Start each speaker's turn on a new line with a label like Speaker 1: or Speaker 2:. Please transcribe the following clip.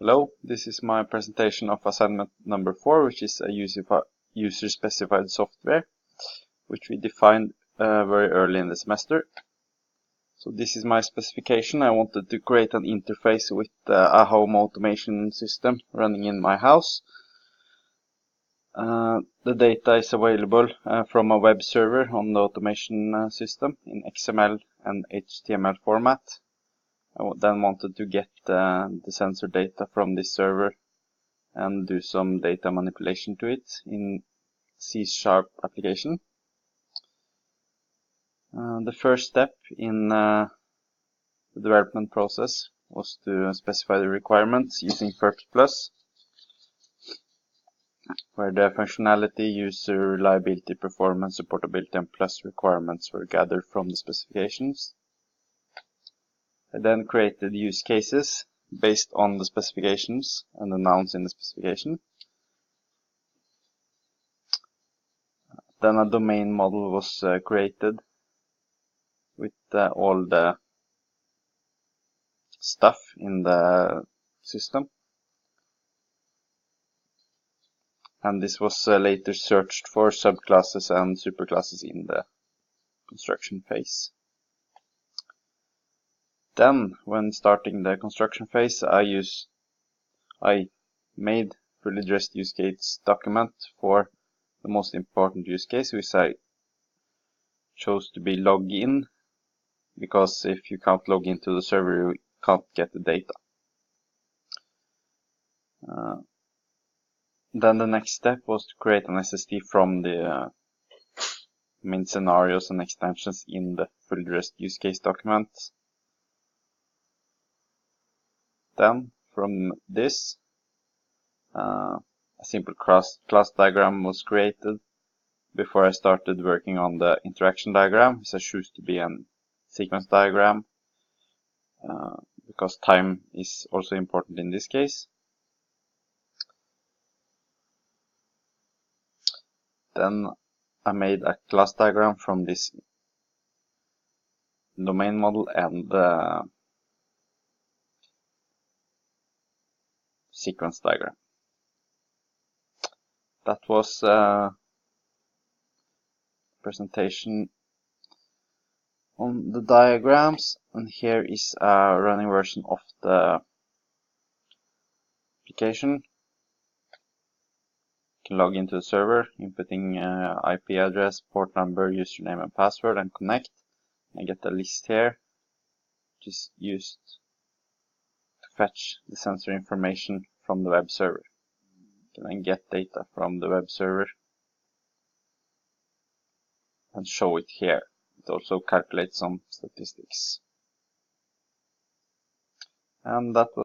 Speaker 1: Hello, this is my presentation of assignment number 4, which is a user-specified software, which we defined very early in the semester. So this is my specification. I wanted to create an interface with a home automation system running in my house. The data is available from a web server on the automation system in XML and HTML format. I then wanted to get the sensor data from this server and do some data manipulation to it in C# application. The first step in the development process was to specify the requirements using Purpose+, where the functionality, user, reliability, performance, supportability, and plus requirements were gathered from the specifications. I then created use cases based on the specifications and the nouns in the specification. Then a domain model was created with all the stuff in the system. And this was later searched for subclasses and superclasses in the construction phase. Then, when starting the construction phase, I made fully dressed use case document for the most important use case, which I chose to be login, because if you can't log into the server, you can't get the data. Then the next step was to create an SSD from the main scenarios and extensions in the fully dressed use case document. Then, from this, a simple class diagram was created before I started working on the interaction diagram, which I choose to be a sequence diagram, because time is also important in this case. Then I made a class diagram from this domain model and the sequence diagram. That was a presentation on the diagrams, and here is a running version of the application. You can log into the server, inputting IP address, port number, username and password, and connect. I get a list here, which is used to fetch the sensor information from the web server. You can then get data from the web server and show it here. It also calculates some statistics. And that was